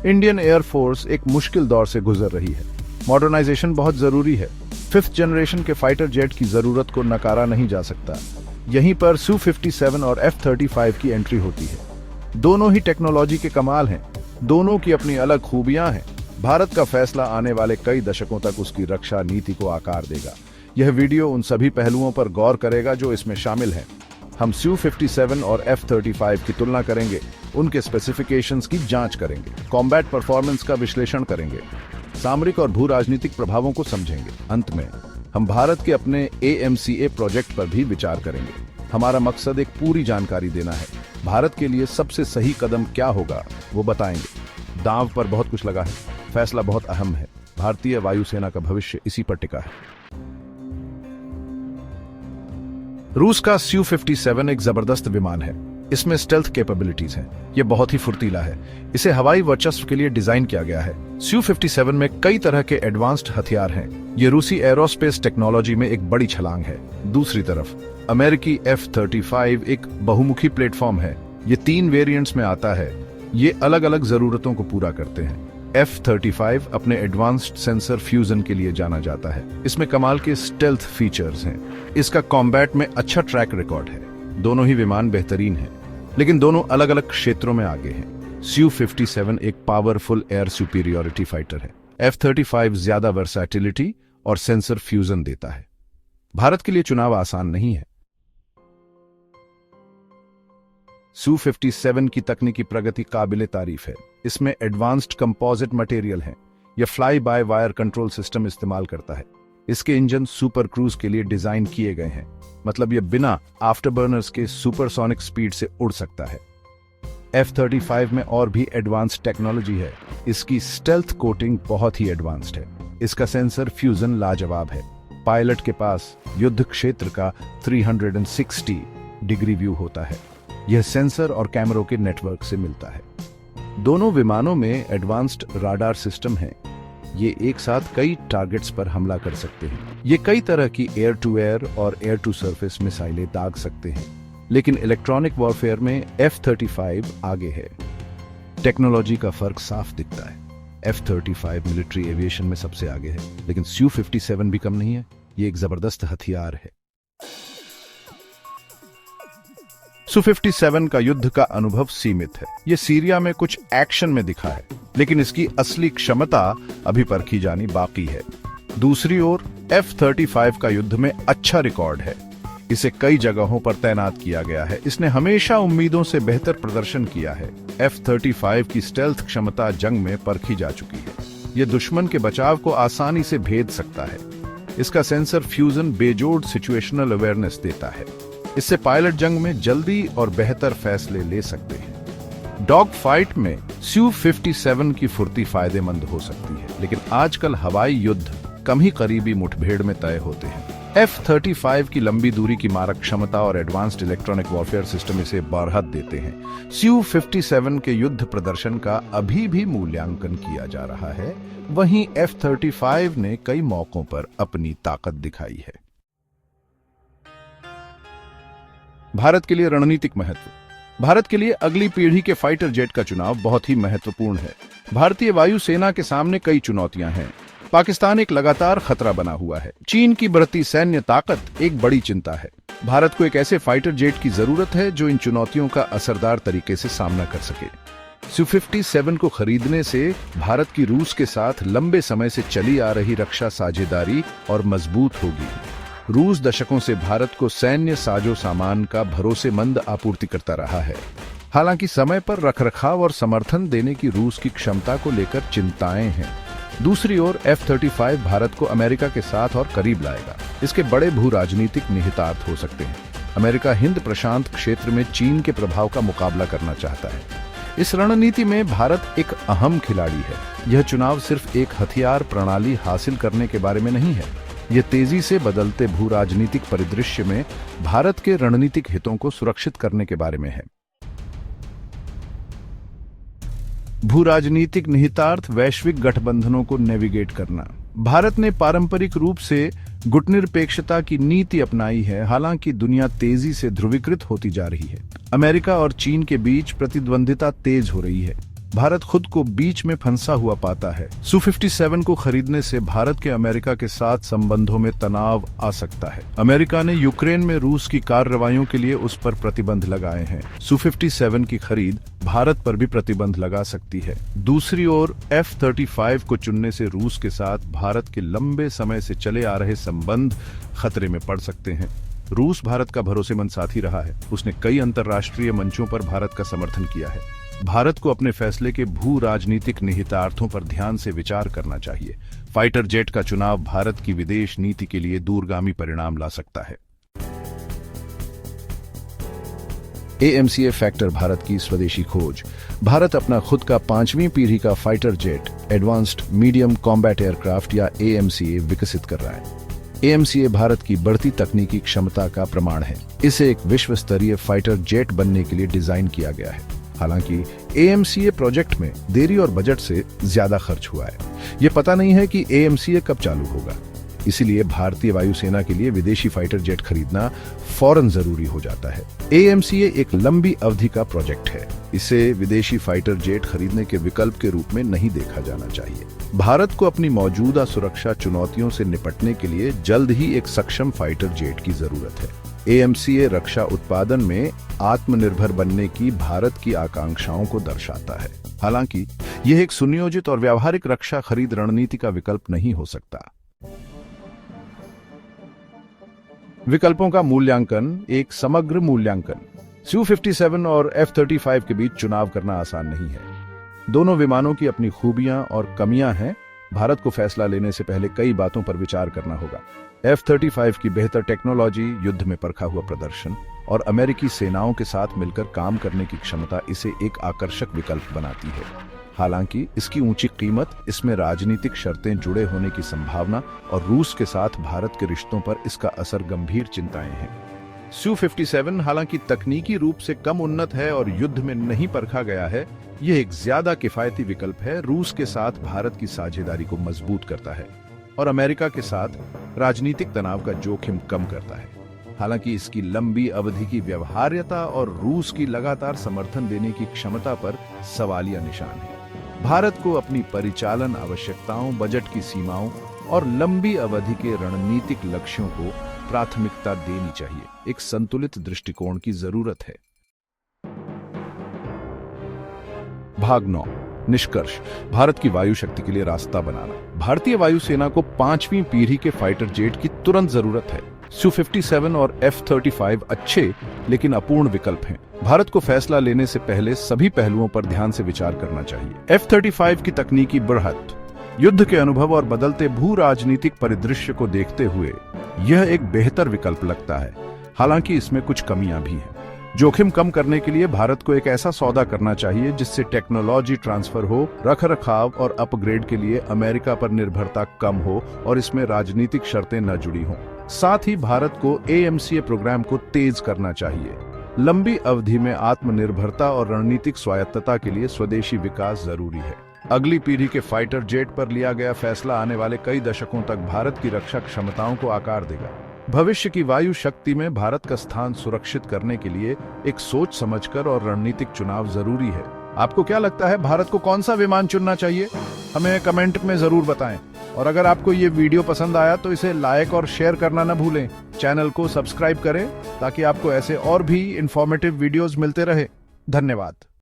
Indian air force एक मुश्किल दौर से गुजर रही है। मॉडर्नाइजेशन बहुत जरूरी है। 5th जनरेशन के फाइटर जेट की जरूरत को नकारा नहीं जा सकता। यहीं पर Su-57 और F-35 की एंट्री होती है। दोनों ही टेक्नोलॉजी के कमाल हैं। दोनों की अपनी अलग खूबियां हैं। भारत का फैसला आने वाले कई दशकों तक उसकी रक्षा नीति को आकार देगा। यह वीडियो उन सभी पहलुओं पर गौर करेगा जो इसमें शामिल हैं। हम Su-57 और F-35 की तुलना करेंगे, उनके स्पेसिफिकेशंस की जांच करेंगे, कॉम्बैट परफॉर्मेंस का विश्लेषण करेंगे, सामरिक और भू राजनीतिक प्रभावों को समझेंगे। अंत में हम भारत के अपने AMCA प्रोजेक्ट पर भी विचार करेंगे। हमारा मकसद एक पूरी जानकारी देना है। भारत के लिए सबसे सही कदम क्या होगा वो बताएंगे। दांव पर बहुत कुछ लगा है। फैसला बहुत अहम है। भारतीय वायुसेना का भविष्य इसी पर टिका है। रूस का Su-57 एक जबरदस्त विमान है। इसमें स्टेल्थ कैपेबिलिटीज हैं। यह बहुत ही फुर्तीला है। इसे हवाई वर्चस्व के लिए डिजाइन किया गया है। Su-57 में कई तरह के एडवांस्ड हथियार हैं। ये रूसी एरोस्पेस टेक्नोलॉजी में एक बड़ी छलांग है। दूसरी तरफ अमेरिकी F-35 एक बहुमुखी प्लेटफॉर्म है। ये 3 वेरिएंट्स में आता है। ये अलग अलग जरूरतों को पूरा करते हैं। F-35 अपने एडवांस्ड सेंसर फ्यूजन के लिए जाना जाता है। इसमें कमाल के स्टेल्थ फीचर्स हैं। इसका कॉम्बैट में अच्छा ट्रैक रिकॉर्ड है। दोनों ही विमान बेहतरीन हैं, लेकिन दोनों अलग अलग क्षेत्रों में आगे हैं। Su-57 एक पावरफुल एयर सुपीरियरिटी फाइटर है। F-35 ज्यादा वर्सैटिलिटी और सेंसर फ्यूजन देता है। भारत के लिए चुनाव आसान नहीं है। Su-57 की तकनीकी प्रगति काबिले तारीफ है। इसमें एडवांस्ड कंपोजिट मटेरियल है। यह fly by wire control system इस्तेमाल करता है। इसके इंजन सुपर क्रूज के लिए डिजाइन किए गए हैं। मतलब यह बिना आफ्टरबर्नर्स के सुपरसोनिक स्पीड से उड़ सकता है। F-35 में और भी एडवांस्ड टेक्नोलॉजी है। इसकी स्टेल्थ कोटिंग बहुत ही एडवांस्ड है। इसका सेंसर फ्यूजन लाजवाब है। पायलट के पास युद्ध क्षेत्र का 360 डिग्री व्यू होता है। यह सेंसर और कैमरों के नेटवर्क से मिलता है। दोनों विमानों में एडवांस्ड राडार सिस्टम है। ये एक साथ कई टारगेट्स पर हमला कर सकते हैं। ये कई तरह की एयर टू एयर और एयर टू सरफेस मिसाइलें दाग सकते हैं। लेकिन इलेक्ट्रॉनिक वॉरफेयर में F-35 आगे है। टेक्नोलॉजी का फर्क साफ दिखता है। F-35 मिलिट्री एविएशन में सबसे आगे है, लेकिन Su-57 भी कम नहीं है। ये एक जबरदस्त हथियार है। Su-57 का युद्ध का अनुभव सीमित है। ये सीरिया में कुछ एक्शन में दिखा है, लेकिन इसकी असली क्षमता अभी परखी जानी बाकी है। दूसरी ओर F-35 का युद्ध में अच्छा रिकॉर्ड है। इसे कई जगहों पर तैनात किया गया है। इसने हमेशा उम्मीदों से बेहतर प्रदर्शन किया है। F-35 की स्टेल्थ क्षमता जंग में परखी जा चुकी है। यह दुश्मन के बचाव को आसानी से भेद सकता है। इसका सेंसर फ्यूजन बेजोड़ सिचुएशनल अवेयरनेस देता है। इससे पायलट जंग में जल्दी और बेहतर फैसले ले सकते हैं। डॉग फाइट में Su-57 की फुर्ती फायदेमंद हो सकती है, लेकिन आजकल हवाई युद्ध कम ही करीबी मुठभेड़ में तय होते हैं। F-35 की लंबी दूरी की मारक क्षमता और एडवांस्ड इलेक्ट्रॉनिक वॉरफेयर सिस्टम इसे बरहत देते हैं। Su-57 के युद्ध प्रदर्शन का अभी भी मूल्यांकन किया जा रहा है। वहीं F-35 ने कई मौकों पर अपनी ताकत दिखाई है। भारत के लिए रणनीतिक महत्व। भारत के लिए अगली पीढ़ी के फाइटर जेट का चुनाव बहुत ही महत्वपूर्ण है। भारतीय वायुसेना के सामने कई चुनौतियां हैं। पाकिस्तान एक लगातार खतरा बना हुआ है। चीन की बढ़ती सैन्य ताकत एक बड़ी चिंता है। भारत को एक ऐसे फाइटर जेट की जरूरत है जो इन चुनौतियों का असरदार तरीके से सामना कर सके। Su-57 को खरीदने से भारत की रूस के साथ लंबे समय से चली आ रही रक्षा साझेदारी और मजबूत होगी। रूस दशकों से भारत को सैन्य साजो सामान का भरोसेमंद आपूर्ति करता रहा है। हालांकि समय पर रखरखाव और समर्थन देने की रूस की क्षमता को लेकर चिंताएं हैं। दूसरी ओर F-35 भारत को अमेरिका के साथ और करीब लाएगा। इसके बड़े भू राजनीतिक निहितार्थ हो सकते हैं। अमेरिका हिंद प्रशांत क्षेत्र में चीन के प्रभाव का मुकाबला करना चाहता है। इस रणनीति में भारत एक अहम खिलाड़ी है। यह चुनाव सिर्फ एक हथियार प्रणाली हासिल करने के बारे में नहीं है। यह तेजी से बदलते भू राजनीतिक परिदृश्य में भारत के रणनीतिक हितों को सुरक्षित करने के बारे में है। भू राजनीतिक निहितार्थ वैश्विक गठबंधनों को नेविगेट करना। भारत ने पारंपरिक रूप से गुटनिरपेक्षता की नीति अपनाई है। हालांकि दुनिया तेजी से ध्रुवीकृत होती जा रही है। अमेरिका और चीन के बीच प्रतिद्वंदिता तेज हो रही है। भारत खुद को बीच में फंसा हुआ पाता है। Su-57 को खरीदने से भारत के अमेरिका के साथ संबंधों में तनाव आ सकता है। अमेरिका ने यूक्रेन में रूस की कार्रवाइयों के लिए उस पर प्रतिबंध लगाए हैं। Su-57 की खरीद भारत पर भी प्रतिबंध लगा सकती है। दूसरी ओर F-35 को चुनने से रूस के साथ भारत के लंबे समय से चले आ रहे संबंध खतरे में पड़ सकते हैं। रूस भारत का भरोसेमंद साथी रहा है। उसने कई अंतर्राष्ट्रीय मंचों पर भारत का समर्थन किया है। भारत को अपने फैसले के भू राजनीतिक निहितार्थों पर ध्यान से विचार करना चाहिए। फाइटर जेट का चुनाव भारत की विदेश नीति के लिए दूरगामी परिणाम ला सकता है। AMCA फैक्टर भारत की स्वदेशी खोज। भारत अपना खुद का 5वीं पीढ़ी का fighter jet advanced medium combat aircraft या AMCA विकसित कर रहा है। AMCA भारत की बढ़ती तकनीकी क्षमता का प्रमाण है। इसे एक विश्व स्तरीय फाइटर जेट बनने के लिए डिजाइन किया गया है। हालांकि AMCA प्रोजेक्ट में देरी और बजट से ज्यादा खर्च हुआ है। यह पता नहीं है कि AMCA कब चालू होगा। इसीलिए भारतीय वायुसेना के लिए विदेशी फाइटर जेट खरीदना फौरन जरूरी हो जाता है। AMCA एक लंबी अवधि का प्रोजेक्ट है। इसे विदेशी फाइटर जेट खरीदने के विकल्प के रूप में नहीं देखा जाना चाहिए। भारत को अपनी मौजूदा सुरक्षा चुनौतियों से निपटने के लिए जल्द ही एक सक्षम फाइटर जेट की जरूरत है। AMCA रक्षा उत्पादन में आत्मनिर्भर बनने की भारत की आकांक्षाओं को दर्शाता है। हालांकि यह एक सुनियोजित और व्यावहारिक रक्षा खरीद रणनीति का विकल्प नहीं हो सकता। विकल्पों का मूल्यांकन। एक समग्र मूल्यांकन। Su-57 और F-35 के बीच चुनाव करना आसान नहीं है। दोनों विमानों की अपनी खूबियां और कमियां हैं। भारत को फैसला लेने से पहले कई बातों पर विचार करना होगा। F-35 की बेहतर टेक्नोलॉजी, युद्ध में परखा हुआ प्रदर्शन और अमेरिकी सेनाओं के साथ मिलकर काम करने की क्षमता इसे एक आकर्षक विकल्प बनाती है। हालांकि इसकी ऊंची कीमत, इसमें राजनीतिक शर्तें जुड़े होने की संभावना और रूस के साथ भारत के रिश्तों पर इसका असर गंभीर चिंताएं हैं। Su-57 हालांकि तकनीकी रूप से कम उन्नत है और युद्ध में नहीं परखा गया है, यह एक ज्यादा किफायती विकल्प है। रूस के साथ भारत की साझेदारी को मजबूत करता है और अमेरिका के साथ राजनीतिक तनाव का जोखिम कम करता है। हालांकि इसकी लंबी अवधि की व्यवहार्यता और रूस की लगातार समर्थन देने की क्षमता पर सवालिया निशान है। भारत को अपनी परिचालन आवश्यकताओं, बजट की सीमाओं और लंबी अवधि के रणनीतिक लक्ष्यों को प्राथमिकता देनी चाहिए। एक संतुलित दृष्टिकोण की जरूरत है। भाग 9। निष्कर्ष। भारत की वायु शक्ति के लिए रास्ता बनाना। भारतीय वायुसेना को 5वीं पीढ़ी के फाइटर जेट की तुरंत जरूरत है। Su-57 और F-35 अच्छे लेकिन अपूर्ण विकल्प हैं। भारत को फैसला लेने से पहले सभी पहलुओं पर ध्यान से विचार करना चाहिए। F-35 की तकनीकी बढ़त, युद्ध के अनुभव और बदलते भू राजनीतिक परिदृश्य को देखते हुए यह एक बेहतर विकल्प लगता है। हालांकि इसमें कुछ कमियां भी हैं। जोखिम कम करने के लिए भारत को एक ऐसा सौदा करना चाहिए जिससे टेक्नोलॉजी ट्रांसफर हो, रखरखाव और अपग्रेड के लिए अमेरिका पर निर्भरता कम हो और इसमें राजनीतिक शर्तें न जुड़ी हों। साथ ही भारत को AMCA प्रोग्राम को तेज करना चाहिए। लंबी अवधि में आत्मनिर्भरता और रणनीतिक स्वायत्तता के लिए स्वदेशी विकास जरूरी है। अगली पीढ़ी के फाइटर जेट पर लिया गया फैसला आने वाले कई दशकों तक भारत की रक्षा क्षमताओं को आकार देगा। भविष्य की वायु शक्ति में भारत का स्थान सुरक्षित करने के लिए एक सोच समझकर और रणनीतिक चुनाव जरूरी है। आपको क्या लगता है, भारत को कौन सा विमान चुनना चाहिए? हमें कमेंट में जरूर बताएं। और अगर आपको ये वीडियो पसंद आया तो इसे लाइक और शेयर करना न भूलें। चैनल को सब्सक्राइब करें ताकि आपको ऐसे और भी इंफॉर्मेटिव वीडियोस मिलते रहे। धन्यवाद।